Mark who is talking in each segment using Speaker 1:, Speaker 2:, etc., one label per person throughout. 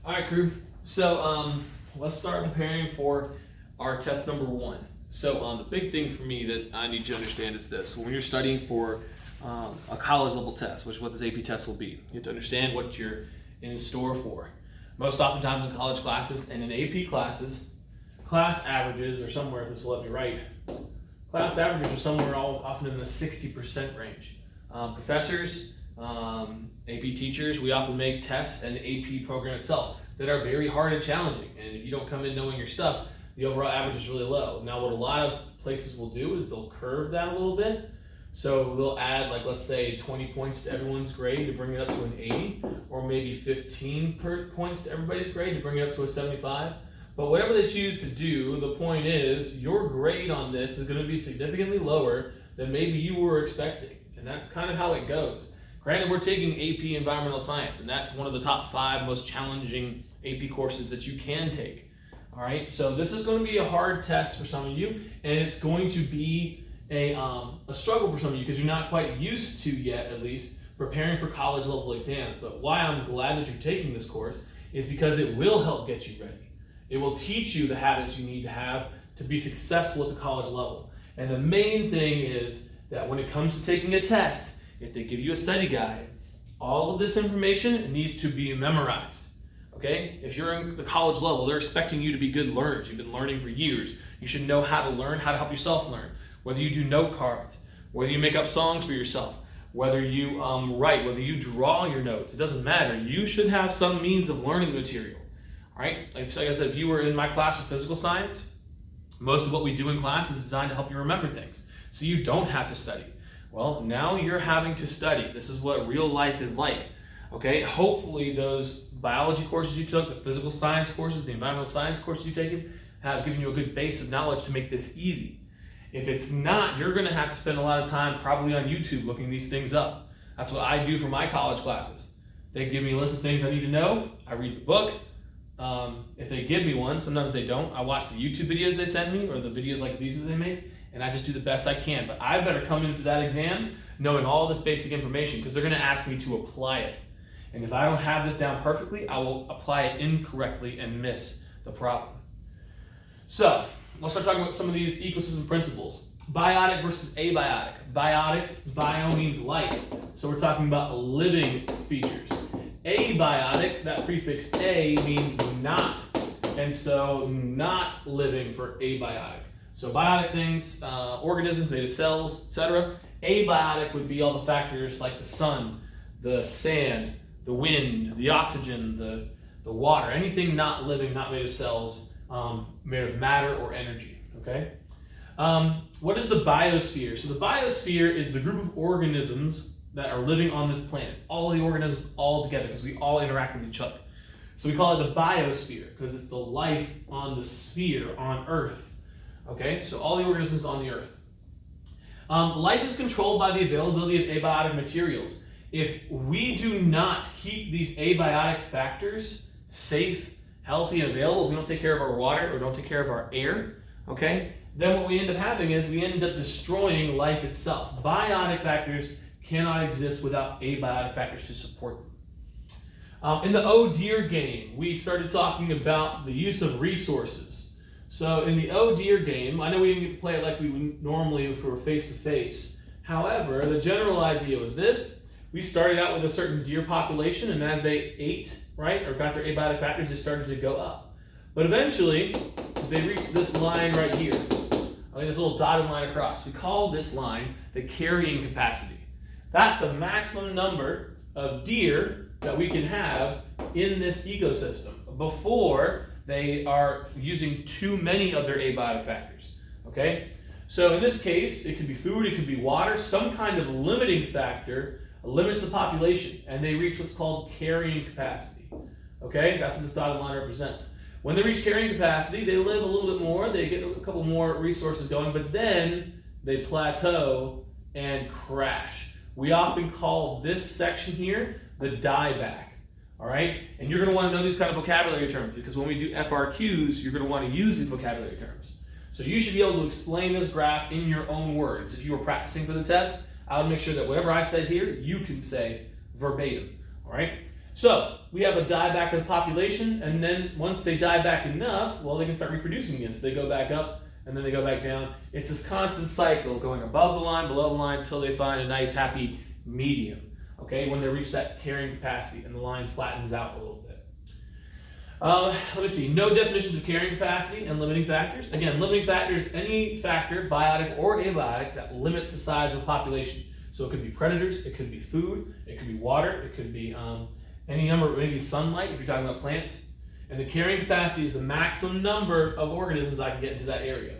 Speaker 1: All right, crew. So let's start preparing for our test number 1. So the big thing for me that I need you to understand is this. When you're studying for a college level test, which is what this AP test will be, you have to understand what you're in store for. Most oftentimes in college classes and in AP classes, class averages are somewhere, if this will let me write, class averages are somewhere often in the 60% range. Professors, AP teachers, we often make tests and the AP program itself that are very hard and challenging. And if you don't come in knowing your stuff, the overall average is really low. Now, what a lot of places will do is they'll curve that a little bit. So they'll add, like, let's say 20 points to everyone's grade to bring it up to an 80, or maybe 15 points to everybody's grade to bring it up to a 75. But whatever they choose to do, the point is your grade on this is going to be significantly lower than maybe you were expecting. And that's kind of how it goes. Granted, we're taking AP Environmental Science, and that's one of the top 5 most challenging AP courses that you can take. All right, so this is going to be a hard test for some of you, and it's going to be a struggle for some of you because you're not quite used to yet, at least, preparing for college level exams. But why I'm glad that you're taking this course is because it will help get you ready. It will teach you the habits you need to have to be successful at the college level. And the main thing is that when it comes to taking a test, if they give you a study guide, all of this information needs to be memorized. Okay? If you're in the college level, they're expecting you to be good learners. You've been learning for years. You should know how to learn, how to help yourself learn. Whether you do note cards, whether you make up songs for yourself, whether you write, whether you draw your notes, it doesn't matter. You should have some means of learning the material. All right? Like I said, if you were in my class for physical science, most of what we do in class is designed to help you remember things, so you don't have to study. Well, now you're having to study. This is what real life is like. Okay? Hopefully those biology courses you took, the physical science courses, the environmental science courses you've taken, have given you a good base of knowledge to make this easy. If it's not, you're going to have to spend a lot of time probably on YouTube looking these things up. That's what I do for my college classes. They give me a list of things I need to know. I read the book. If they give me one, sometimes they don't. I watch the YouTube videos they send me, or the videos like these that they make, and I just do the best I can. But I better come into that exam knowing all this basic information, because they're going to ask me to apply it. And if I don't have this down perfectly, I will apply it incorrectly and miss the problem. So let's start talking about some of these ecosystem principles. Biotic versus abiotic. Biotic, bio means life. So we're talking about living features. Abiotic, that prefix A means not. And so not living for abiotic. So biotic things, organisms made of cells, etc. Abiotic would be all the factors like the sun, the sand, the wind, the oxygen, the water, anything not living, not made of cells, made of matter or energy, okay? What is the biosphere? So the biosphere is the group of organisms that are living on this planet. All the organisms all together, because we all interact with each other. So we call it the biosphere, because it's the life on the sphere, on Earth. Okay, so all the organisms on the Earth. Life is controlled by the availability of abiotic materials. If we do not keep these abiotic factors safe, healthy, and available, if we don't take care of our water or don't take care of our air, okay, then what we end up having is we end up destroying life itself. Biotic factors cannot exist without abiotic factors to support them. In the oh dear game, we started talking about the use of resources. So in the oh dear game, I know we didn't get to play it like we would normally if we were face to face. However, the general idea was this. We started out with a certain deer population, and as they ate, right, or got their abiotic factors, they started to go up. But eventually, they reached this line right here. This little dotted line across. We call this line the carrying capacity. That's the maximum number of deer that we can have in this ecosystem before they are using too many of their abiotic factors, okay? So in this case, it could be food, it could be water, some kind of limiting factor limits the population, and they reach what's called carrying capacity, okay? That's what this dotted line represents. When they reach carrying capacity, they live a little bit more, they get a couple more resources going, but then they plateau and crash. We often call this section here the dieback, all right? And you're going to want to know these kind of vocabulary terms, because when we do FRQs, you're going to want to use these vocabulary terms. So you should be able to explain this graph in your own words. If you were practicing for the test, I would make sure that whatever I said here, you can say verbatim, all right? So we have a dieback of the population, and then once they die back enough, well, they can start reproducing again. So they go back up, and then they go back down. It's this constant cycle going above the line, below the line, until they find a nice, happy medium, okay, when they reach that carrying capacity and the line flattens out a little bit. Let me see, no definitions of carrying capacity and limiting factors. Again, limiting factors, any factor, biotic or abiotic, that limits the size of a population. So it could be predators, it could be food, it could be water, it could be any number, maybe sunlight if you're talking about plants. And the carrying capacity is the maximum number of organisms I can get into that area.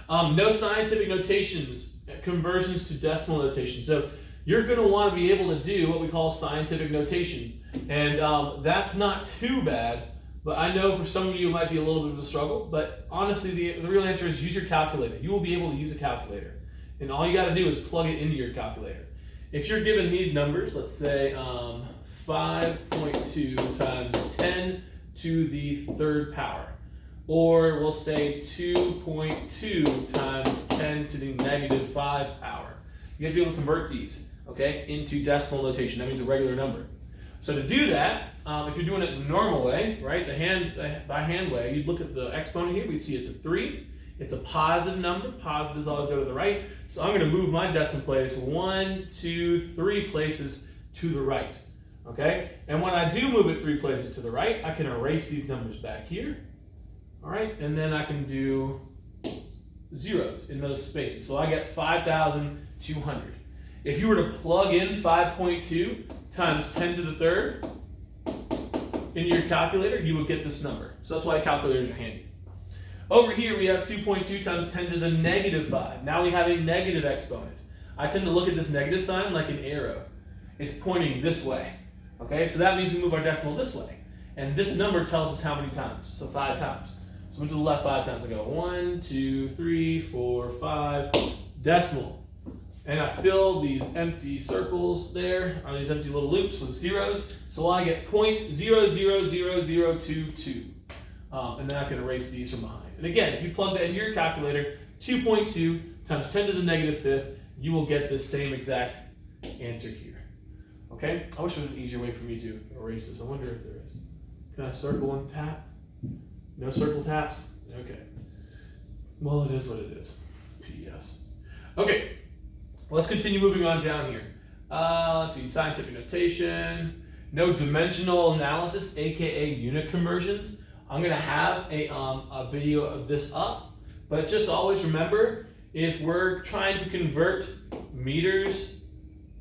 Speaker 1: No scientific notations, conversions to decimal notation. So you're going to want to be able to do what we call scientific notation. And that's not too bad, but I know for some of you it might be a little bit of a struggle. But honestly, the real answer is use your calculator. You will be able to use a calculator. And all you got to do is plug it into your calculator. If you're given these numbers, let's say 5.2 times 10 to the third power, or we'll say 2.2 times 10 to the negative 5 power. You have to be able to convert these, okay, into decimal notation. That means a regular number. So to do that, if you're doing it the normal way, right, by hand way, you'd look at the exponent here, we'd see it's a 3. It's a positive number. Positives always go to the right. So I'm going to move my decimal place 1, 2, 3 places to the right. Okay? And when I do move it 3 places to the right, I can erase these numbers back here. All right? And then I can do zeros in those spaces. So I get 5,200. If you were to plug in 5.2 times 10 to the third into your calculator, you would get this number. So that's why calculators are handy. Over here, we have 2.2 times 10 to the negative 5. Now we have a negative exponent. I tend to look at this negative sign like an arrow. It's pointing this way. Okay, so that means we move our decimal this way. And this number tells us how many times. So 5 times. So move to the left 5 times. I go 1, 2, 3, 4, 5, decimal. And I fill these empty circles there, or these empty little loops with zeros. So I get 0.000022. And then I can erase these from behind. And again, if you plug that into your calculator, 2.2 times 10 to the negative 5th, you will get this same exact answer here. Okay? I wish there was an easier way for me to erase this. I wonder if there is. Can I circle and tap? No circle taps? Okay. Well, it is what it is. PDFs. Okay. Let's continue moving on down here. Let's see. Scientific notation. No dimensional analysis, aka unit conversions. I'm going to have a video of this up, but just always remember, if we're trying to convert meters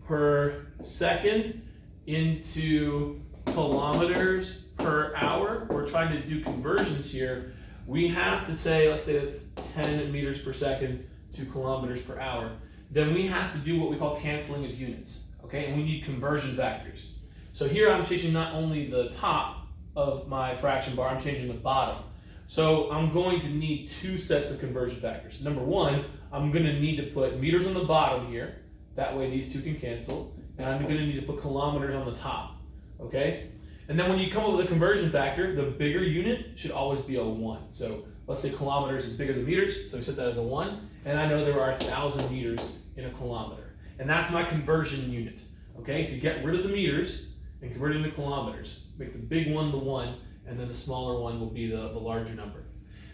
Speaker 1: per second into kilometers per hour, we're trying to do conversions here, we have to say, let's say it's 10 meters per second to kilometers per hour, then we have to do what we call canceling of units, okay? And we need conversion factors. So here I'm changing not only the top of my fraction bar, I'm changing the bottom. So I'm going to need 2 sets of conversion factors. Number 1, I'm going to need to put meters on the bottom here. That way these 2 can cancel. And I'm going to need to put kilometers on the top. Okay? And then when you come up with a conversion factor, the bigger unit should always be a 1. So let's say kilometers is bigger than meters, so we set that as a 1. And I know there are 1,000 meters in a kilometer. And that's my conversion unit. Okay? To get rid of the meters and convert it into kilometers. Make the big one the 1, and then the smaller one will be the larger number.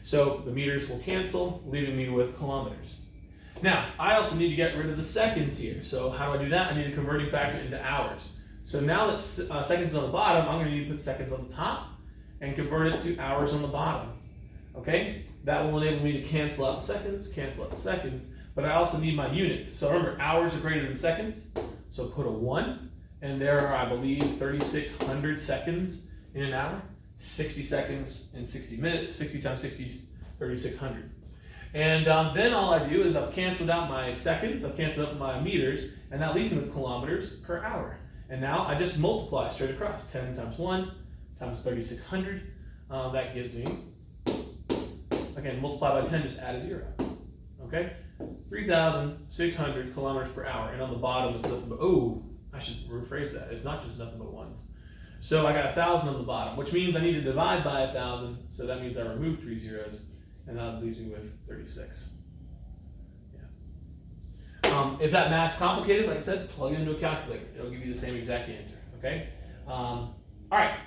Speaker 1: So the meters will cancel, leaving me with kilometers. Now, I also need to get rid of the seconds here. So how do I do that? I need a converting factor into hours. So now that seconds on the bottom, I'm going to need to put seconds on the top and convert it to hours on the bottom. Okay? That will enable me to cancel out the seconds, but I also need my units. So remember, hours are greater than seconds, so put a 1. And there are, I believe, 3,600 seconds in an hour, 60 seconds in 60 minutes, 60 times 60 is 3,600. And then all I do is I've canceled out my seconds, I've canceled out my meters, and that leaves me with kilometers per hour. And now I just multiply straight across. 10 times 1 times 3,600. That gives me, again, multiply by 10, just add a 0. Okay? 3,600 kilometers per hour. And on the bottom it's nothing but, I should rephrase that. It's not just nothing but 1s. So I got 1,000 on the bottom, which means I need to divide by 1,000. So that means I remove 3 zeros, and that leaves me with 36. Yeah. If that math's complicated, like I said, plug it into a calculator. It'll give you the same exact answer. Okay. All right,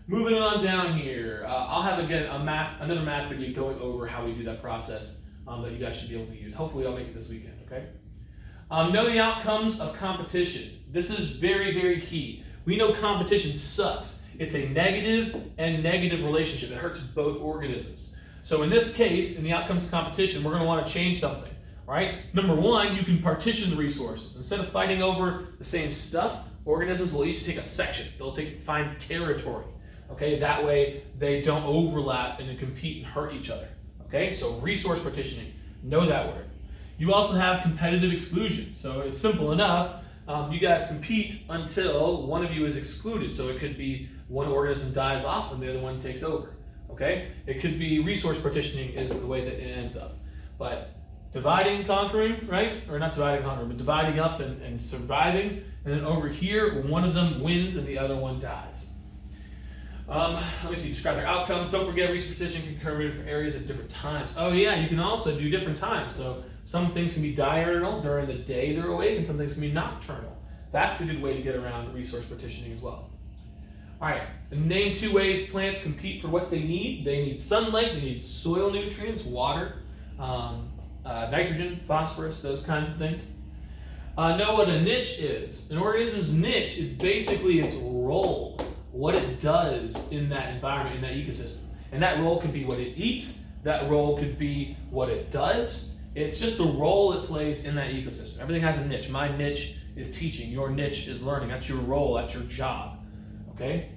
Speaker 1: moving on down here. I'll have again another math video going over how we do that process that you guys should be able to use. Hopefully I'll make it this weekend, okay? Know the outcomes of competition. This is very, very key. We know competition sucks. It's a negative and negative relationship. It hurts both organisms. So in this case, in the outcomes of competition, we're going to want to change something, right? Number one, you can partition the resources. Instead of fighting over the same stuff, organisms will each take a section. They'll find territory, okay? That way they don't overlap and compete and hurt each other, okay? So resource partitioning, know that word. You also have competitive exclusion. So it's simple enough. You guys compete until one of you is excluded. So it could be one organism dies off and the other one takes over, okay? It could be resource partitioning is the way that it ends up. But dividing and conquering, right? Or not dividing and conquering, but dividing up and surviving. And then over here, one of them wins and the other one dies. Let me see, describe their outcomes. Don't forget resource partitioning can occur in different areas at different times. Oh yeah, you can also do different times. So some things can be diurnal during the day they're awake, and some things can be nocturnal. That's a good way to get around resource partitioning as well. All right, name 2 ways plants compete for what they need. They need sunlight, they need soil nutrients, water, nitrogen, phosphorus, those kinds of things. Know what a niche is. An organism's niche is basically its role, what it does in that environment, in that ecosystem. And that role could be what it eats, that role could be what it does. It's just the role it plays in that ecosystem. Everything has a niche. My niche is teaching, your niche is learning. That's your role, that's your job, okay?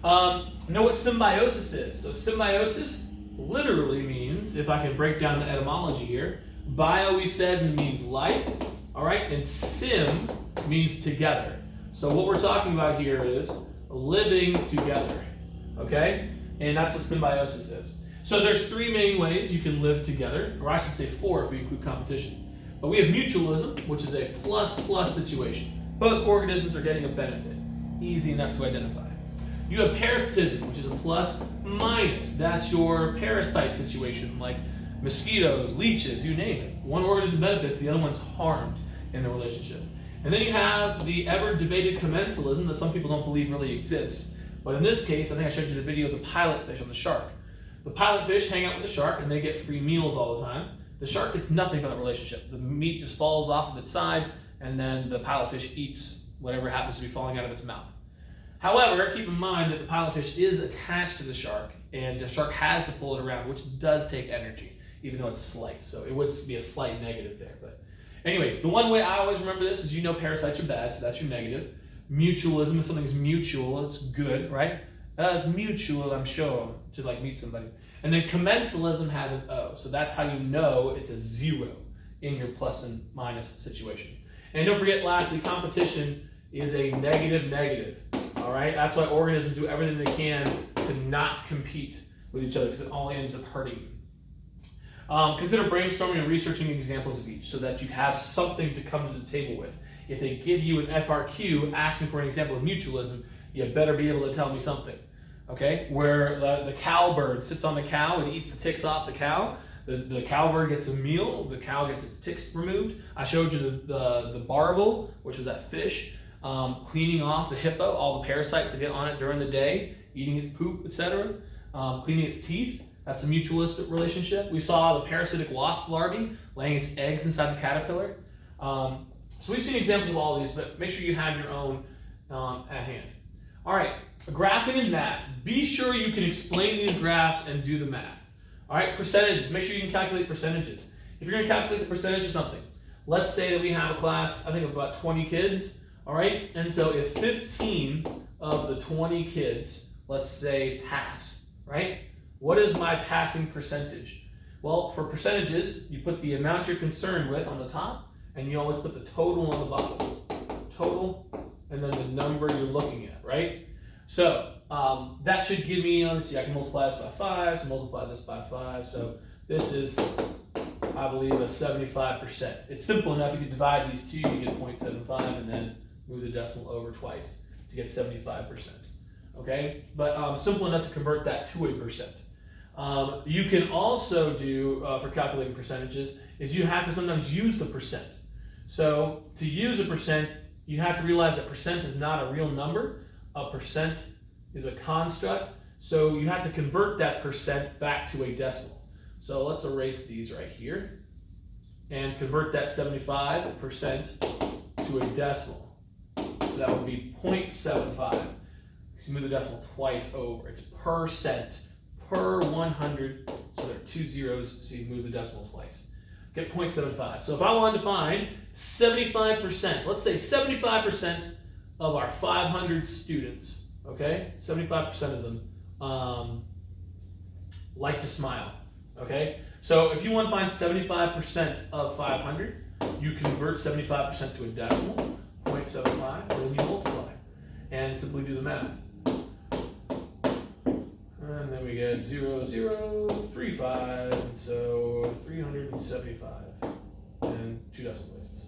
Speaker 1: Know what symbiosis is. So symbiosis literally means, if I can break down the etymology here, bio we said means life, all right? And sim means together. So what we're talking about here is living together, okay? And that's what symbiosis is. So there's 3 main ways you can live together, or I should say 4 if we include competition. But we have mutualism, which is a plus-plus situation. Both organisms are getting a benefit. Easy enough to identify. You have parasitism, which is a plus-minus. That's your parasite situation, like mosquitoes, leeches, you name it. One organism benefits, the other one's harmed in the relationship. And then you have the ever-debated commensalism that some people don't believe really exists. But in this case, I think I showed you the video of the pilotfish on the shark. The pilotfish hang out with the shark and they get free meals all the time. The shark gets nothing from that relationship. The meat just falls off of its side and then the pilotfish eats whatever happens to be falling out of its mouth. However, keep in mind that the pilotfish is attached to the shark and the shark has to pull it around, which does take energy, even though it's slight. So it would be a slight negative there. But anyways, the one way I always remember this is parasites are bad, so that's your negative. Mutualism, if something's mutual, it's good, right? It's mutual, I'm sure, to like meet somebody. And then commensalism has an O, so that's how you know it's a 0 in your plus and minus situation. And don't forget, lastly, competition is a negative, all right? That's why organisms do everything they can to not compete with each other because it all ends up hurting you. Consider brainstorming and researching examples of each so that you have something to come to the table with. If they give you an FRQ asking for an example of mutualism, you better be able to tell me something, okay? Where the cowbird sits on the cow and eats the ticks off the cow. The cowbird gets a meal, the cow gets its ticks removed. I showed you the barbel, which is that fish, cleaning off the hippo, all the parasites that get on it during the day, eating its poop, etc., cleaning its teeth. That's a mutualistic relationship. We saw the parasitic wasp larvae laying its eggs inside the caterpillar. So we've seen examples of all these, but make sure you have your own at hand. All right, graphing and math. Be sure you can explain these graphs and do the math. All right, percentages. Make sure you can calculate percentages. If you're going to calculate the percentage of something, let's say that we have a class, I think of about 20 kids, all right? And so if 15 of the 20 kids, let's say, pass, right? What is my passing percentage? Well, for percentages, you put the amount you're concerned with on the top, and you always put the total on the bottom. Total, and then the number you're looking at, right? So that should give me, let's see, I can multiply this by 5, so multiply this by 5. So this is, I believe, a 75%. It's simple enough. You can divide these two, you get 0.75, and then move the decimal over twice to get 75%. Okay? But simple enough to convert that to a percent. You can also do, for calculating percentages, is you have to sometimes use the percent. So to use a percent, you have to realize that percent is not a real number. a percent is a construct, so you have to convert that percent back to a decimal. So let's erase these right here and convert that 75% to a decimal. So that would be 0.75. You move the decimal twice over. It's percent per 100. So there are 2 zeros, so you move the decimal twice. Get 0.75. So if I wanted to find 75%, let's say 75% of our 500 students, okay? 75% of them like to smile, okay? So if you want to find 75% of 500, you convert 75% to a decimal, 0.75, and then you multiply and simply do the math. And then we get 0.035, and so 375, and 2 decimal places.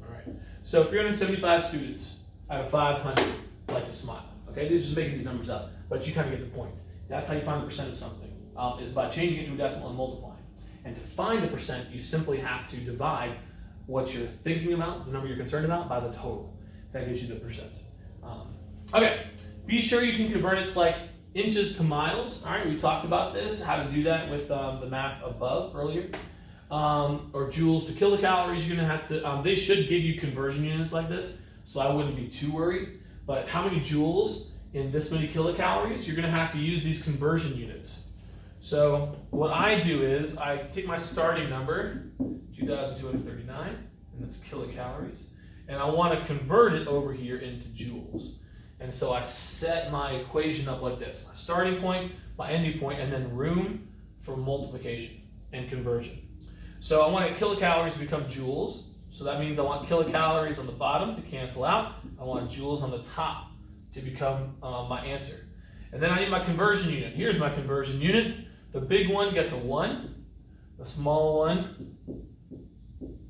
Speaker 1: All right. So 375 students out of 500 like to smile. Okay, they're just making these numbers up, but you kind of get the point. That's how you find the percent of something, is by changing it to a decimal and multiplying. And to find a percent, you simply have to divide what you're thinking about, the number you're concerned about, by the total. That gives you the percent. Okay, be sure you can convert it like inches to miles. All right, we talked about this, how to do that with the math above earlier. Or joules to kilocalories, you're gonna have to, they should give you conversion units like this, so I wouldn't be too worried. But how many joules in this many kilocalories? You're gonna have to use these conversion units. So what I do is I take my starting number, 2,239, and that's kilocalories, and I want to convert it over here into joules. And so I set my equation up like this: my starting point, my ending point, and then room for multiplication and conversion. So I want kilocalories to become joules. So that means I want kilocalories on the bottom to cancel out. I want joules on the top to become my answer. And then I need my conversion unit. Here's my conversion unit. The big one gets a 1. The small one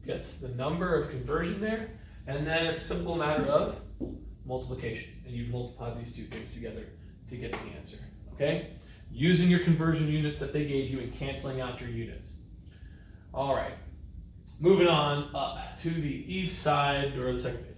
Speaker 1: gets the number of conversion there. And then it's a simple matter of multiplication. And you multiply these two things together to get the answer. Okay? Using your conversion units that they gave you and canceling out your units. All right. Moving on up to the east side, or the second page.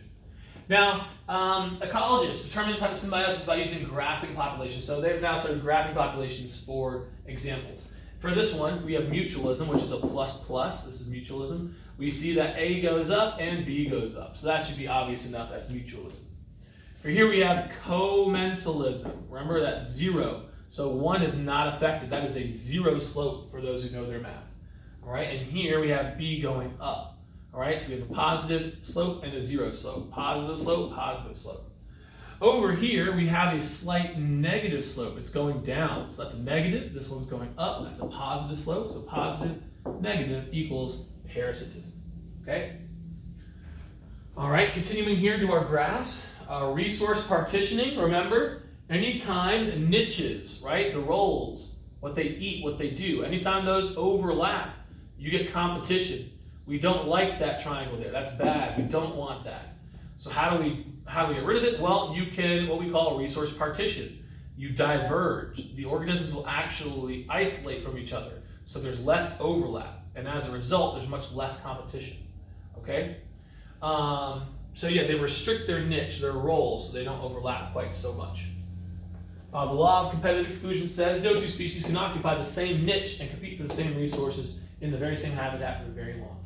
Speaker 1: Now, ecologists determine the type of symbiosis by using graphing populations. So they've now started graphing populations for examples. For this one, we have mutualism, which is a plus. This is mutualism. We see that A goes up and B goes up. So that should be obvious enough as mutualism. For here we have commensalism. Remember that 0. So 1 is not affected. That is a 0 slope for those who know their math. All right, and here we have B going up. All right, so we have a positive slope and a 0 slope. Positive slope, positive slope. Over here, we have a slight negative slope. It's going down, so that's a negative. This one's going up. That's a positive slope. So positive, negative equals parasitism. Okay? All right, continuing here to our graphs. Resource partitioning, remember, anytime niches, right, the roles, what they eat, what they do, anytime those overlap, you get competition. We don't like that triangle there. That's bad. We don't want that. So how do we get rid of it? Well, you can, what we call a resource partition. You diverge. The organisms will actually isolate from each other. So there's less overlap. And as a result, there's much less competition. Okay? So yeah, they restrict their niche, their role, so they don't overlap quite so much. The law of competitive exclusion says no two species can occupy the same niche and compete for the same resources in the very same habitat for very long.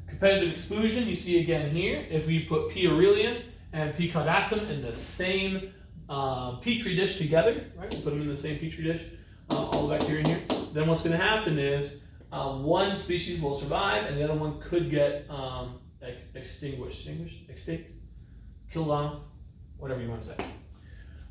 Speaker 1: Competitive exclusion, you see again here, if we put P. aurelian and P. caudatum in the same petri dish together, right? We put them in the same petri dish, all the bacteria in here, then what's going to happen is one species will survive and the other one could get extinct, killed off, whatever you want to say.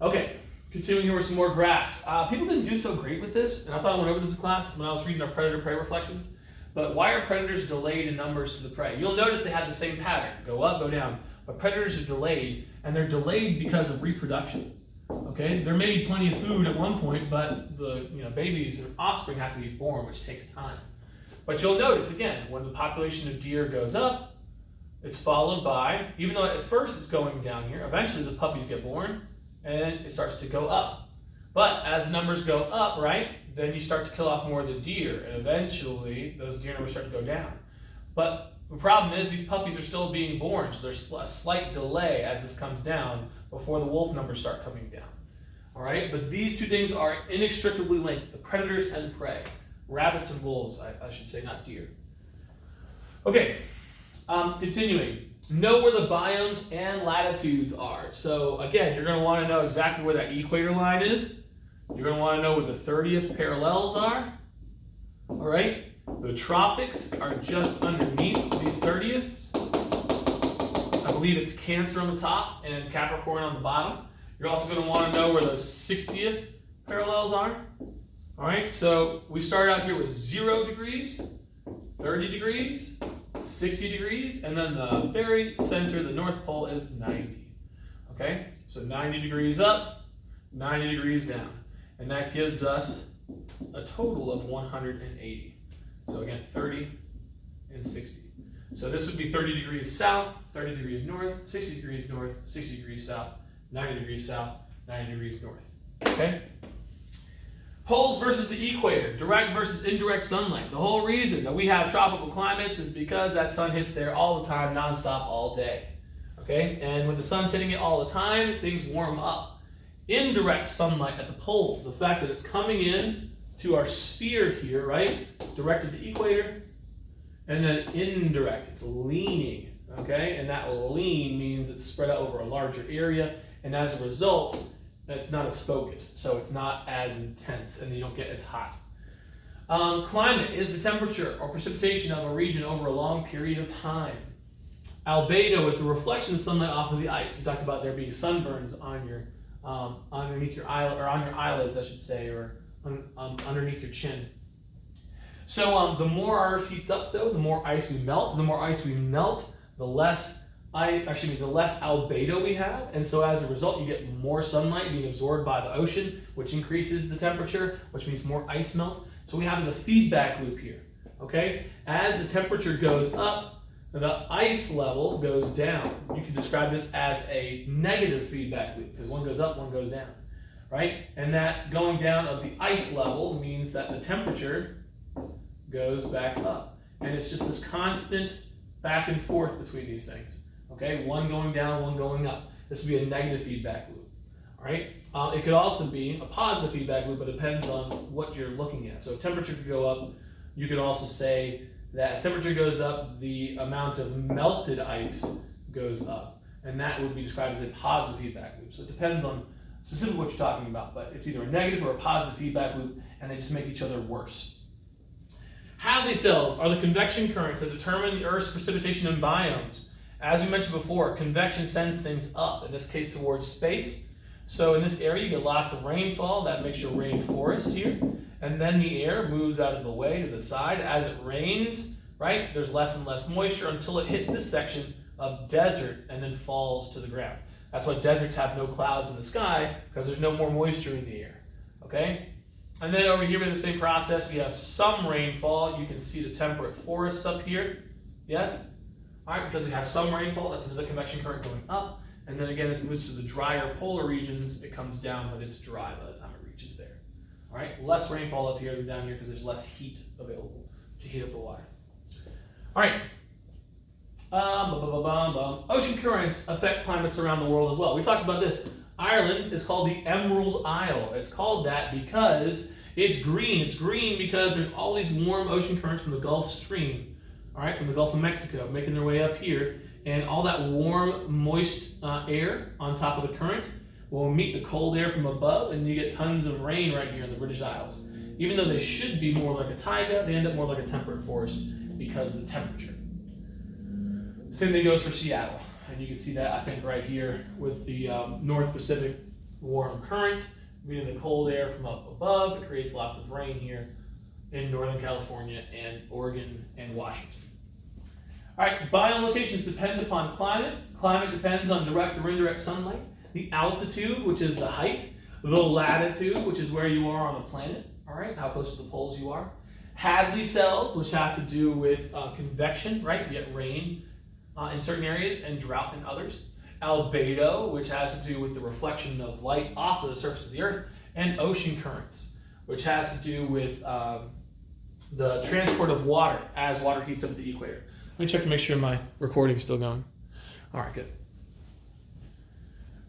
Speaker 1: Okay, continuing here with some more graphs. People didn't do so great with this, and I thought I went over this in class when I was reading our predator-prey reflections. But why are predators delayed in numbers to the prey? You'll notice they have the same pattern, go up, go down. But predators are delayed, and they're delayed because of reproduction. Okay, they're made plenty of food at one point, but the babies and offspring have to be born, which takes time. But you'll notice again, when the population of deer goes up, it's followed by, even though at first it's going down here, eventually the puppies get born, and it starts to go up. But as numbers go up, right, then you start to kill off more of the deer, and eventually those deer numbers start to go down. But The problem is these puppies are still being born, so there's a slight delay as this comes down before the wolf numbers start coming down. All right, but these two things are inextricably linked, the predators and prey. Rabbits and wolves, I should say, not deer. Okay, continuing. Know where the biomes and latitudes are. So again, you're going to want to know exactly where that equator line is. You're going to want to know where the 30th parallels are. All right, the tropics are just underneath these 30ths. I believe it's Cancer on the top and Capricorn on the bottom. You're also going to want to know where the 60th parallels are. All right, so we start out here with 0 degrees, 30 degrees, 60 degrees, and then the very center, the North Pole, is 90. Okay, so 90 degrees up, 90 degrees down. And that gives us a total of 180. So again, 30 and 60. So this would be 30 degrees south, 30 degrees north, 60 degrees north, 60 degrees south, 90 degrees south, 90 degrees north. Okay? Poles versus the equator, direct versus indirect sunlight. The whole reason that we have tropical climates is because that sun hits there all the time, nonstop, all day. Okay? And when the sun's hitting it all the time, things warm up. Indirect sunlight at the poles, the fact that it's coming in to our sphere here, right? Directed to the equator, and then indirect, it's leaning. Okay? And that lean means it's spread out over a larger area, and as a result, it's not as focused, so it's not as intense, and you don't get as hot. Climate is the temperature or precipitation of a region over a long period of time. Albedo is the reflection of sunlight off of the ice. We talked about there being sunburns on your underneath your eyelid, or on your eyelids, I should say, or underneath your chin. So the more our Earth heats up, though, the more ice we melt. The more ice we melt, the less albedo we have, and so as a result you get more sunlight being absorbed by the ocean, which increases the temperature, which means more ice melt. So we have as a feedback loop here. Okay, as the temperature goes up, the ice level goes down. You can describe this as a negative feedback loop because one goes up, one goes down, right? And that going down of the ice level means that the temperature goes back up, and it's just this constant back and forth between these things. Okay, one going down, one going up. This would be a negative feedback loop. All right. It could also be a positive feedback loop, but it depends on what you're looking at. So temperature could go up. You could also say that as temperature goes up, the amount of melted ice goes up, and that would be described as a positive feedback loop. So it depends on specifically what you're talking about, but it's either a negative or a positive feedback loop, and they just make each other worse. Hadley cells are the convection currents that determine the Earth's precipitation and biomes. As we mentioned before, convection sends things up, in this case towards space. So in this area you get lots of rainfall, that makes your rainforest here. And then the air moves out of the way to the side. As it rains, right, there's less and less moisture until it hits this section of desert and then falls to the ground. That's why deserts have no clouds in the sky, because there's no more moisture in the air. Okay? And then over here we have the same process. We have some rainfall. You can see the temperate forests up here. Yes? All right, because we have some rainfall, that's another convection current going up. And then again, as it moves to the drier polar regions, it comes down, but it's dry by the time it reaches there. All right, less rainfall up here than down here because there's less heat available to heat up the water. All right. Ocean currents affect climates around the world as well. We talked about this. Ireland is called the Emerald Isle. It's called that because it's green. It's green because there's all these warm ocean currents from the Gulf Stream. All right, from the Gulf of Mexico, making their way up here, and all that warm, moist air on top of the current will meet the cold air from above, and you get tons of rain right here in the British Isles. Even though they should be more like a taiga, they end up more like a temperate forest because of the temperature. Same thing goes for Seattle, and you can see that, I think, right here with the North Pacific warm current meeting the cold air from up above. It creates lots of rain here in Northern California and Oregon and Washington. All right, biome locations depend upon climate. Climate depends on direct or indirect sunlight. The altitude, which is the height. The latitude, which is where you are on the planet. All right, how close to the poles you are. Hadley cells, which have to do with convection, right? You get rain in certain areas and drought in others. Albedo, which has to do with the reflection of light off of the surface of the Earth. And ocean currents, which has to do with the transport of water as water heats up the equator. me check to make sure my recording's still going. All right, good.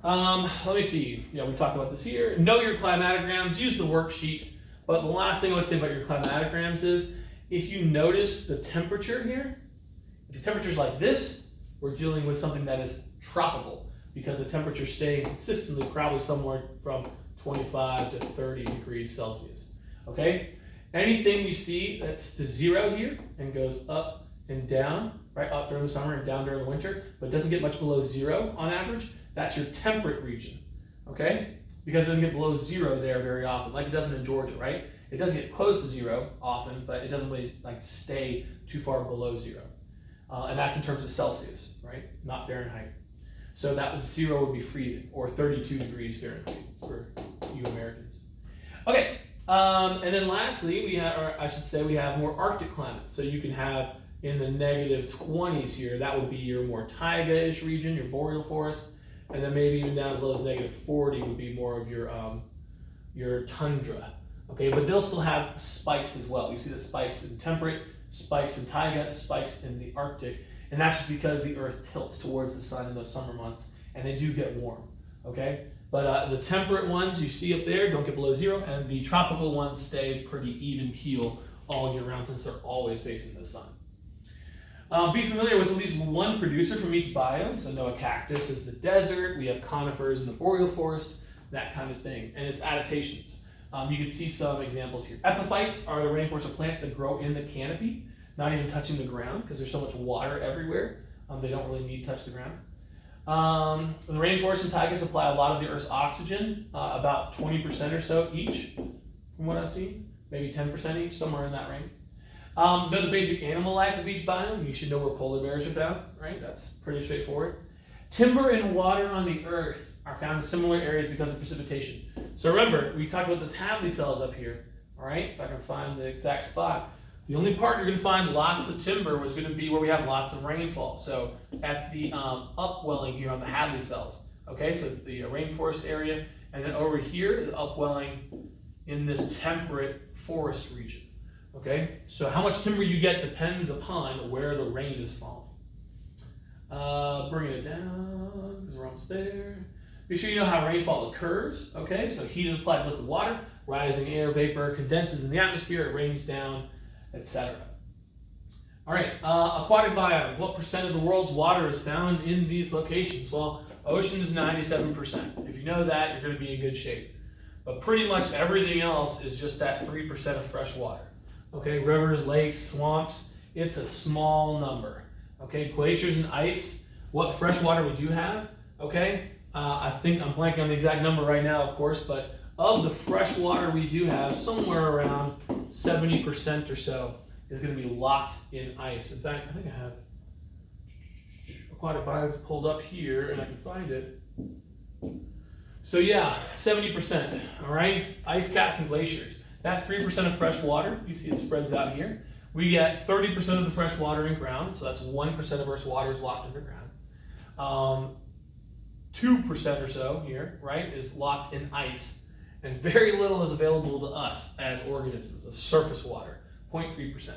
Speaker 1: Let me see. Yeah, we talked about this here. Know your climatograms. Use the worksheet. But the last thing I would say about your climatograms is, if you notice the temperature here, if the temperature's like this, we're dealing with something that is tropical, because the temperature staying consistently probably somewhere from 25 to 30 degrees Celsius. Okay? Anything you see that's to 0 here and goes up and down, right, up during the summer and down during the winter, but doesn't get much below 0 on average, that's your temperate region. Okay? Because it doesn't get below 0 there very often, like it doesn't in Georgia, right? It doesn't get close to 0 often, but it doesn't really stay too far below 0. And that's in terms of Celsius, right? Not Fahrenheit. So that was 0 would be freezing, or 32 degrees Fahrenheit for you Americans. Okay, and then lastly, we have more Arctic climates. So you can have in the -20s here, that would be your more taiga-ish region, your boreal forest, and then maybe even down as low as -40 would be more of your tundra. Okay, but they'll still have spikes as well. You see the spikes in temperate, spikes in taiga, spikes in the Arctic, and that's just because the Earth tilts towards the sun in those summer months, and they do get warm. Okay, but the temperate ones you see up there don't get below 0, and the tropical ones stay pretty even keel all year round since they're always facing the sun. Be familiar with at least one producer from each biome. So know a cactus is the desert, we have conifers in the boreal forest, that kind of thing, and it's adaptations. You can see some examples here. Epiphytes are the rainforest plants that grow in the canopy, not even touching the ground because there's so much water everywhere. They don't really need to touch the ground. The rainforest and taiga supply a lot of the Earth's oxygen, about 20% or so each, from what I've seen. Maybe 10% each, somewhere in that range. Know the basic animal life of each biome. You should know where polar bears are found, right? That's pretty straightforward. Timber and water on the Earth are found in similar areas because of precipitation. So remember, we talked about this Hadley cells up here, all right? If I can find the exact spot. The only part you're going to find lots of timber was going to be where we have lots of rainfall. So at the upwelling here on the Hadley cells, okay? So the rainforest area, and then over here, the upwelling in this temperate forest region, okay? So how much timber you get depends upon where the rain is falling. Bringing it down, because we're almost there. Be sure you know how rainfall occurs, okay? So heat is applied to liquid water, rising air vapor condenses in the atmosphere, it rains down, etc. All right, aquatic biomes. What percent of the world's water is found in these locations? Well, ocean is 97%. If you know that, you're going to be in good shape. But pretty much everything else is just that 3% of fresh water. Okay, rivers, lakes, swamps, it's a small number. Okay, glaciers and ice, what fresh water we do have, okay? I think I'm blanking on the exact number right now, of course, but of the fresh water we do have, somewhere around 70% or so is going to be locked in ice. In fact, I think I have aquatic biomes pulled up here, and I can find it. So yeah, 70%, all right? Ice caps and glaciers. That 3% of fresh water, you see it spreads out here. We get 30% of the fresh water in ground, so that's 1% of Earth's water is locked underground. 2% or so here, right, is locked in ice, and very little is available to us as organisms of surface water, 0.3%.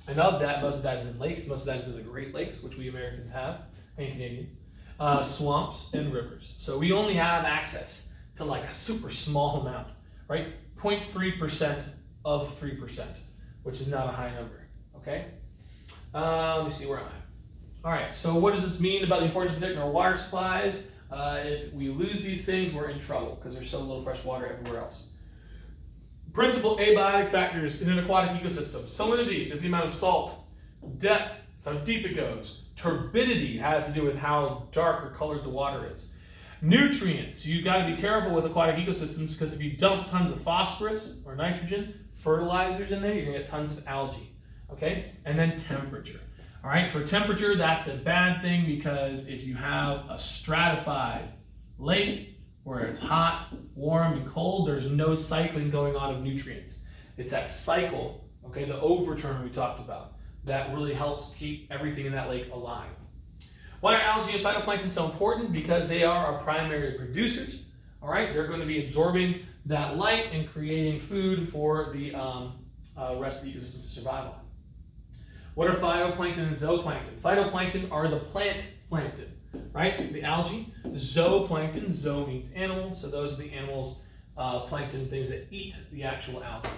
Speaker 1: And of that, most of that is in lakes, most of that is in the Great Lakes, which we Americans have, and Canadians, swamps and rivers. So we only have access to like a super small amount, right? 0.3% of 3%, which is not a high number, okay? Let me see, where am I? All right, so what does this mean about the importance of protecting our water supplies? If we lose these things, we're in trouble because there's so little fresh water everywhere else. Principal abiotic factors in an aquatic ecosystem. Salinity is the amount of salt. Depth is how deep it goes. Turbidity has to do with how dark or colored the water is. Nutrients, you've got to be careful with aquatic ecosystems because if you dump tons of phosphorus or nitrogen, fertilizers in there, you're going to get tons of algae. Okay? And then temperature. All right, for temperature, that's a bad thing because if you have a stratified lake where it's hot, warm, and cold, there's no cycling going on of nutrients. It's that cycle, okay, the overturn we talked about, that really helps keep everything in that lake alive. Why are algae and phytoplankton so important? Because they are our primary producers. All right, they're going to be absorbing that light and creating food for the rest of the ecosystem to survive on. What are phytoplankton and zooplankton? Phytoplankton are the plant plankton, right? The algae. Zooplankton, zoo means animal, so those are the animals, plankton, things that eat the actual algae.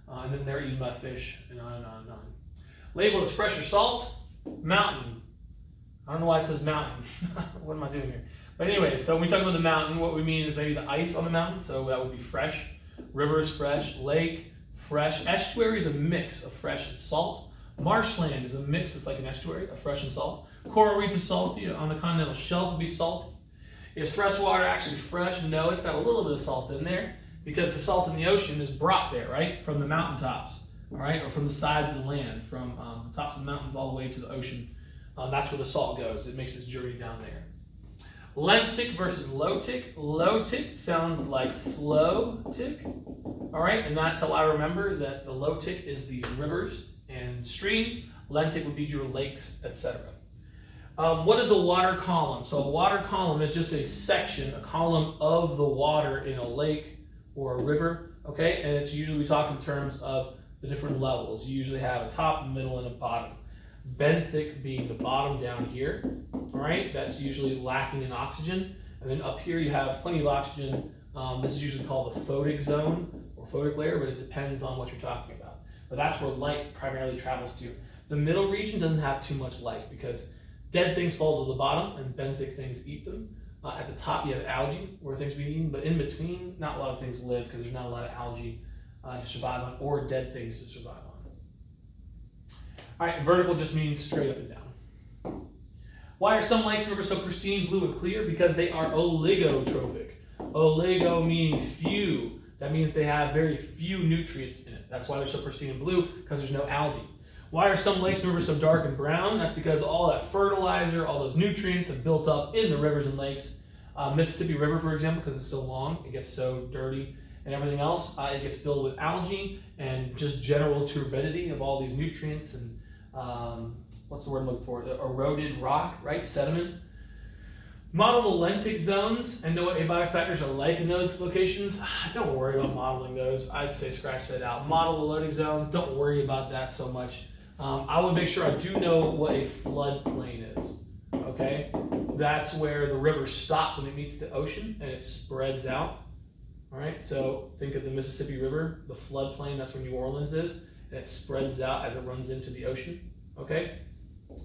Speaker 1: And then they're eaten by fish, and on and on and on. Label as fresh or salt. Mountain. I don't know why it says mountain. What am I doing here? But anyway, so when we talk about the mountain, what we mean is maybe the ice on the mountain, so that would be fresh. River is fresh. Lake, fresh. Estuary is a mix of fresh and salt. Marshland is a mix, it's like an estuary of fresh and salt. Coral reef is salty. On the continental shelf would be salty. Is fresh water actually fresh? No, it's got a little bit of salt in there because the salt in the ocean is brought there, right? From the mountaintops, all right? Or from the sides of the land, from the tops of the mountains all the way to the ocean. That's where the salt goes. It makes its journey down there. Lentic versus low tick. Low tick sounds like flow tick, all right? And that's how I remember that the low tick is the rivers and streams. Lentic would be your lakes, etc. What is a water column? So a water column is just a section, a column of the water in a lake or a river, okay? And it's usually, we talk in terms of the different levels. You usually have a top, middle, and a bottom. Benthic being the bottom down here, all right? That's usually lacking in oxygen. And then up here you have plenty of oxygen. This is usually called the photic zone or photic layer, but it depends on what you're talking about. But that's where light primarily travels to. The middle region doesn't have too much life because dead things fall to the bottom and benthic things eat them. At the top you have algae where things are being eaten, but in between, not a lot of things live because there's not a lot of algae to survive on or dead things to survive on. All right, vertical just means straight up and down. Why are some lakes and rivers so pristine, blue, and clear? Because they are oligotrophic. Oligo meaning few. That means they have very few nutrients in it. That's why they're so pristine and blue, because there's no algae. Why are some lakes and rivers so dark and brown? That's because all that fertilizer, all those nutrients have built up in the rivers and lakes. Mississippi River, for example, because it's so long, it gets so dirty and everything else. It gets filled with algae and just general turbidity of all these nutrients and what's the word I'm looking for? The eroded rock, right? Sediment. Model the lentic zones and know what abiotic factors are like in those locations. Don't worry about modeling those. I'd say scratch that out. Model the lentic zones. Don't worry about that so much. I would make sure I do know what a floodplain is. Okay? That's where the river stops when it meets the ocean and it spreads out. All right? So think of the Mississippi River, the floodplain. That's where New Orleans is. And it spreads out as it runs into the ocean. Okay?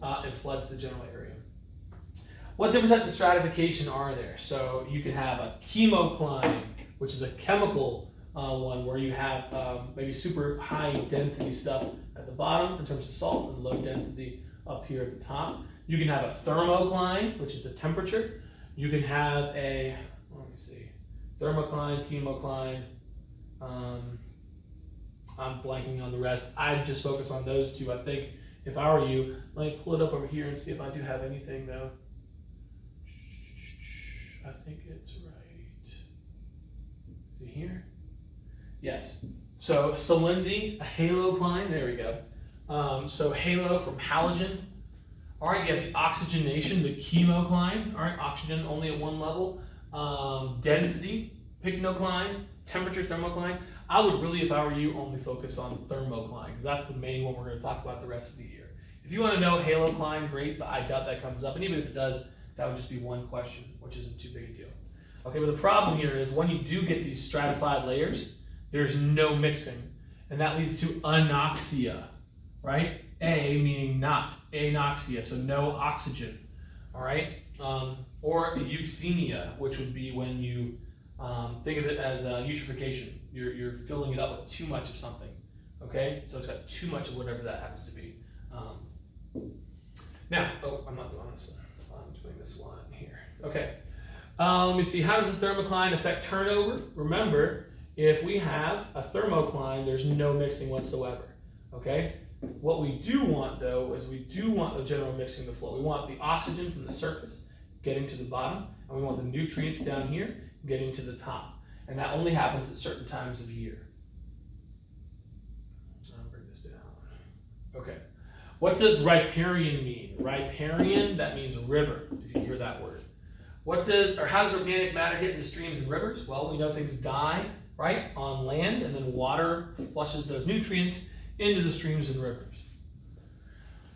Speaker 1: And floods the general area. What different types of stratification are there? So you can have a chemocline, which is a chemical one where you have maybe super high density stuff at the bottom in terms of salt and low density up here at the top. You can have a thermocline, which is the temperature. You can have a, let me see, thermocline, chemocline. I'm blanking on the rest. I'd just focus on those two. I think if I were you, let me pull it up over here and see if I do have anything though. I think it's right. Is it here? Yes. So salinity, a halocline, there we go. So halo from halogen. All right, you have the oxygenation, the chemocline. All right, oxygen only at one level. Density, pycnocline. Temperature, thermocline. I would really, if I were you, only focus on thermocline because that's the main one we're going to talk about the rest of the year. If you want to know halocline, great, but I doubt that comes up. And even if it does, that would just be one question, which isn't too big a deal. Okay, but the problem here is when you do get these stratified layers, there's no mixing, and that leads to anoxia, right? A meaning not, anoxia, so no oxygen, all right? Or euxemia, which would be when you think of it as eutrophication. You're filling it up with too much of something, okay? So it's got too much of whatever that happens to be. Now, I'm not doing this one. I'm doing this one here. Okay. Let me see. How does the thermocline affect turnover? Remember, if we have a thermocline, there's no mixing whatsoever. Okay? What we do want, though, is we do want the general mixing of the flow. We want the oxygen from the surface getting to the bottom, and we want the nutrients down here getting to the top. And that only happens at certain times of year. I'll bring this down. Okay. What does riparian mean? Riparian, that means river, if you hear that word. How does organic matter get into streams and rivers? Well, we know things die, right, on land, and then water flushes those nutrients into the streams and rivers.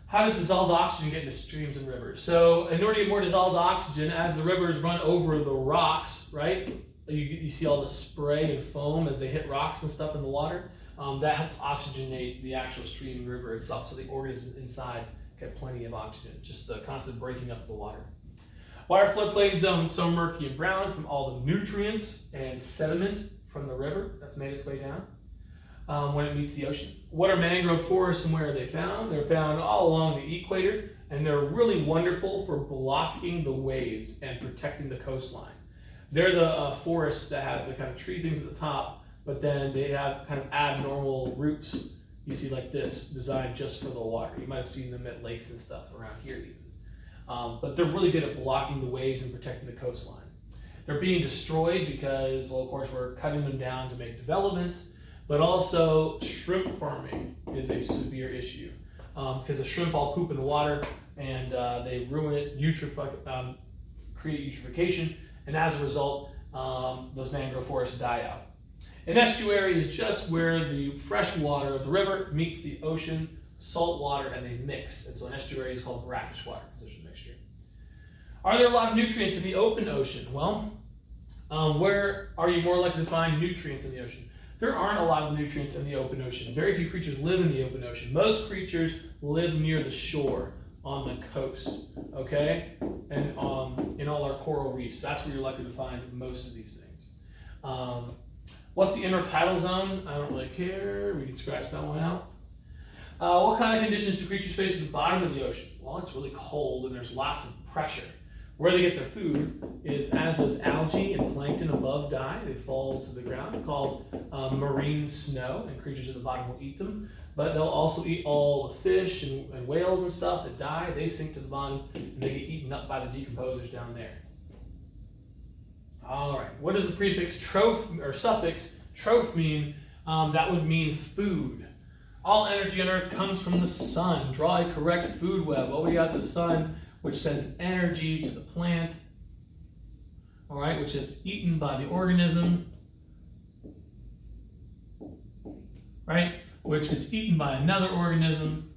Speaker 1: How does dissolved oxygen get into streams and rivers? So in order to get more dissolved oxygen, as the rivers run over the rocks, right? You see all the spray and foam as they hit rocks and stuff in the water. That helps oxygenate the actual stream and river itself, so the organisms inside get plenty of oxygen, just the constant breaking up of the water. Why are floodplain zones so murky and brown? From all the nutrients and sediment from the river that's made its way down when it meets the ocean. What are mangrove forests and where are they found? They're found all along the equator, and they're really wonderful for blocking the waves and protecting the coastline. They're the forests that have the kind of tree things at the top, but then they have kind of abnormal roots, you see like this, designed just for the water. You might have seen them at lakes and stuff around here even. But they're really good at blocking the waves and protecting the coastline. They're being destroyed because, well, of course, we're cutting them down to make developments, but also shrimp farming is a severe issue because the shrimp all poop in the water and they ruin it, create eutrophication, and as a result, those mangrove forests die out. An estuary is just where the fresh water of the river meets the ocean, salt water, and they mix. And so an estuary is called brackish water because there's a mixture. Are there a lot of nutrients in the open ocean? Well, where are you more likely to find nutrients in the ocean? There aren't a lot of nutrients in the open ocean. Very few creatures live in the open ocean. Most creatures live near the shore, on the coast, okay? And in all our coral reefs, that's where you're likely to find most of these things. What's the intertidal zone? I don't really care. We can scratch that one out. What kind of conditions do creatures face at the bottom of the ocean? Well, it's really cold and there's lots of pressure. Where they get their food is as those algae and plankton above die, they fall to the ground, called marine snow, and creatures at the bottom will eat them. But they'll also eat all the fish and whales and stuff that die. They sink to the bottom and they get eaten up by the decomposers down there. All right, what does the prefix suffix troph mean? That would mean food. All energy on Earth comes from the sun. Draw a correct food web. Well, we got the sun, which sends energy to the plant, all right, which is eaten by the organism, right, which gets eaten by another organism,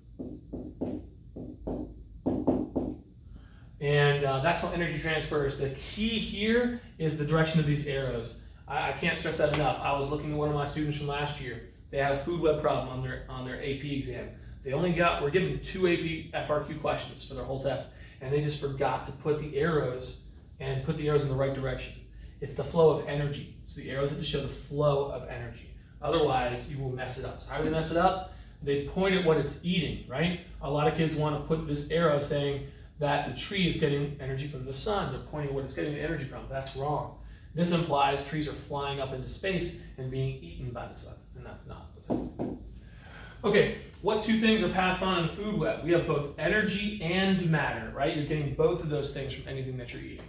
Speaker 1: and that's how energy transfers. The key here is the direction of these arrows. I can't stress that enough. I was looking at one of my students from last year. They had a food web problem on their AP exam. They only were given 2 AP FRQ questions for their whole test, and they just forgot to put the arrows in the right direction. It's the flow of energy. So the arrows have to show the flow of energy. Otherwise, you will mess it up. So how do they mess it up? They point at what it's eating, right? A lot of kids want to put this arrow saying that the tree is getting energy from the sun. They're pointing at what it's getting the energy from. That's wrong. This implies trees are flying up into space and being eaten by the sun, and that's not what's happening. Okay, what 2 things are passed on in the food web? We have both energy and matter, right? You're getting both of those things from anything that you're eating.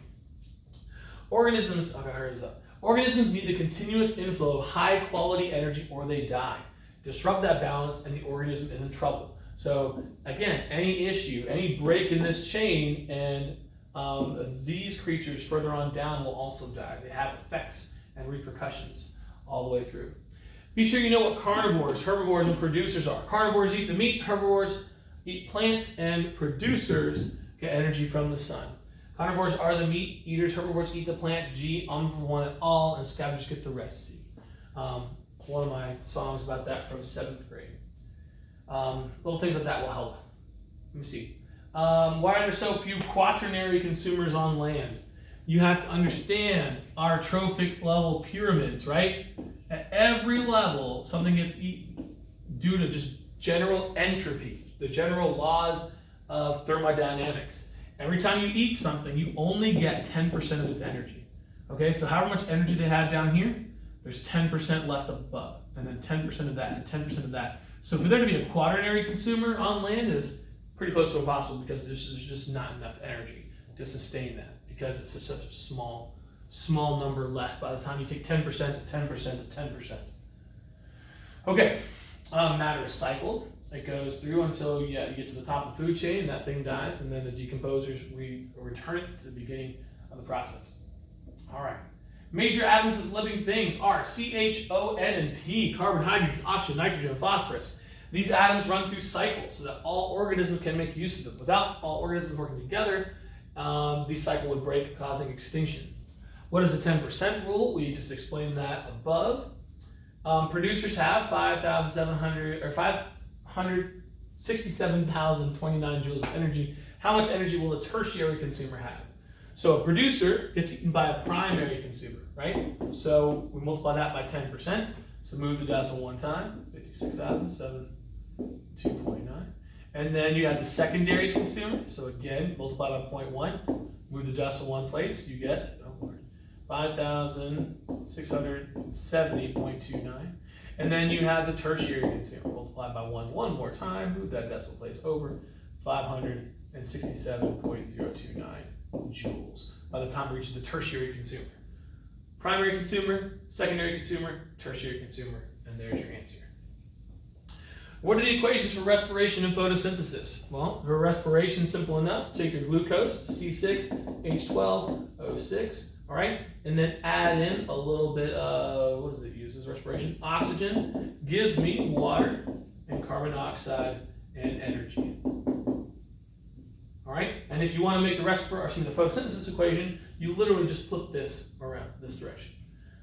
Speaker 1: Organisms, okay, I heard this up. Organisms need the continuous inflow of high quality energy or they die. Disrupt that balance and the organism is in trouble. So again, any issue, any break in this chain, and these creatures further on down will also die. They have effects and repercussions all the way through. Be sure you know what carnivores, herbivores, and producers are. Carnivores eat the meat, herbivores eat plants, and producers get energy from the sun. Carnivores are the meat eaters, herbivores eat the plants, G, omnivore one and all, and scavengers get the rest, C. One of my songs about that from 7th grade. Little things like that will help. Let me see. Why are there so few quaternary consumers on land? You have to understand our trophic level pyramids, right? At every level, something gets eaten due to just general entropy, the general laws of thermodynamics. Every time you eat something, you only get 10% of its energy. Okay, so however much energy they have down here, there's 10% left above, and then 10% of that, and 10% of that. So for there to be a quaternary consumer on land is pretty close to impossible because there's just not enough energy to sustain that because it's such a small number left by the time you take 10% to 10% to 10%. Okay, matter is cycled. It goes through until you get to the top of the food chain and that thing dies, and then the decomposers return it to the beginning of the process. All right. Major atoms of living things are CH, O, N, and P, carbon, hydrogen, oxygen, nitrogen, and phosphorus. These atoms run through cycles so that all organisms can make use of them. Without all organisms working together, the cycle would break, causing extinction. What is the 10% rule? We just explained that above. Producers have 567,029 joules of energy. How much energy will a tertiary consumer have? So a producer gets eaten by a primary consumer, right? So we multiply that by 10%. So move the decimal one time, 56,072.9. And then you have the secondary consumer. So again, multiply by 0.1, move the decimal one place, you get 5,670.29. And then you have the tertiary consumer, multiplied by one more time, move that decimal place over, 567.029 joules by the time it reaches the tertiary consumer. Primary consumer, secondary consumer, tertiary consumer, and there's your answer. What are the equations for respiration and photosynthesis? Well, for respiration, simple enough. Take your glucose, C6H12O6, all right? And then add in a little bit of, what does it use as respiration? Oxygen gives me water and carbon dioxide and energy. All right? And if you want to make the photosynthesis equation, you literally just flip this around this direction.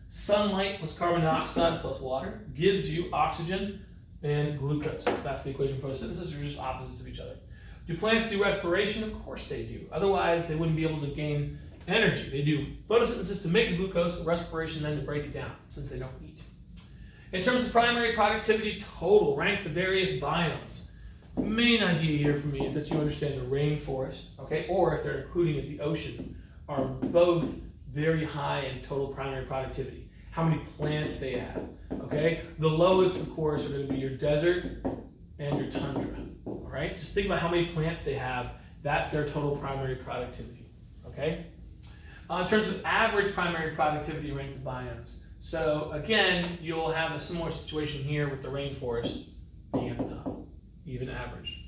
Speaker 1: Sunlight plus carbon dioxide plus water gives you oxygen and glucose. That's the equation for photosynthesis. They're just opposites of each other. Do plants do respiration? Of course they do. Otherwise, they wouldn't be able to gain energy. They do photosynthesis to make the glucose, respiration then to break it down, since they don't eat. In terms of primary productivity total, rank the various biomes. The main idea here for me is that you understand the rainforest, okay, or if they're including it, the ocean, are both very high in total primary productivity. How many plants they have, okay? The lowest, of course, are going to be your desert and your tundra, all right? Just think about how many plants they have. That's their total primary productivity, okay? In terms of average primary productivity, rank the biomes. So again, you'll have a similar situation here with the rainforest being at the top, even average.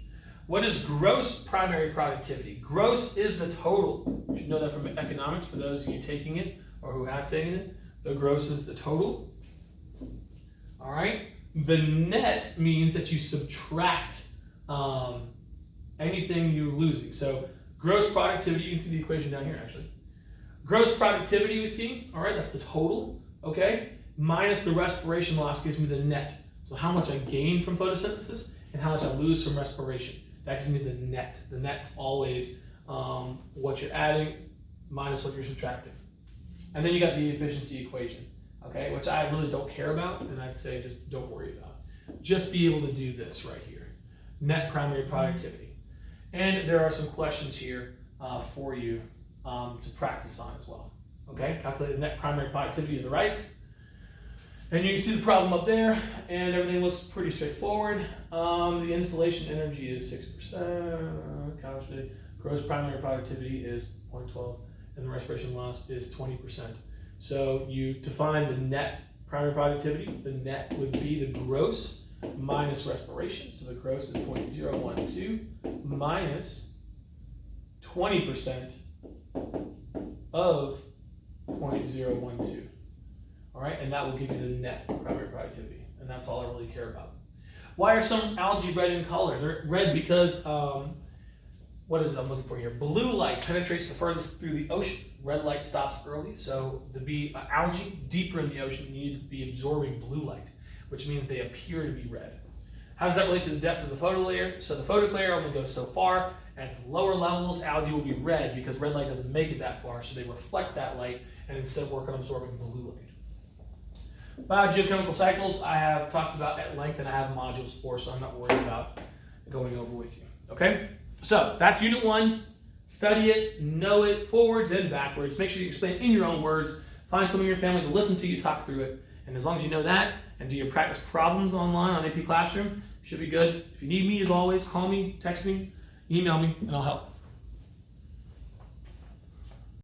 Speaker 1: What is gross primary productivity? Gross is the total. You should know that from economics for those of you taking it or who have taken it. The gross is the total. All right. The net means that you subtract anything you're losing. So gross productivity, you can see the equation down here actually. Gross productivity we see, all right, that's the total, okay? Minus the respiration loss gives me the net. So how much I gain from photosynthesis and how much I lose from respiration. That gives me the net. The net's always what you're adding minus what you're subtracting. And then you got the efficiency equation, okay, which I really don't care about, and I'd say just don't worry about. Just be able to do this right here, net primary productivity. And there are some questions here for you to practice on as well, okay? Calculate the net primary productivity of the rice. And you can see the problem up there, and everything looks pretty straightforward. The insulation energy is 6%, gross primary productivity is 0.12. And the respiration loss is 20%. So you define the net primary productivity. The net would be the gross minus respiration. So the gross is 0.012 minus 20% of 0.012. All right, and that will give you the net primary productivity. And that's all I really care about. Why are some algae red in color? They're red because what is it I'm looking for here? Blue light penetrates the furthest through the ocean. Red light stops early. So to be algae deeper in the ocean, you need to be absorbing blue light, which means they appear to be red. How does that relate to the depth of the photo layer? So the photo layer only goes so far. At the lower levels, algae will be red because red light doesn't make it that far. So they reflect that light and instead work on absorbing blue light. Biogeochemical cycles I have talked about at length and I have modules for, so I'm not worried about going over with you. Okay? So that's Unit 1. Study it, know it, forwards and backwards. Make sure you explain it in your own words. Find someone in your family to listen to you talk through it. And as long as you know that and do your practice problems online on AP Classroom, you should be good. If you need me, as always, call me, text me, email me, and I'll help.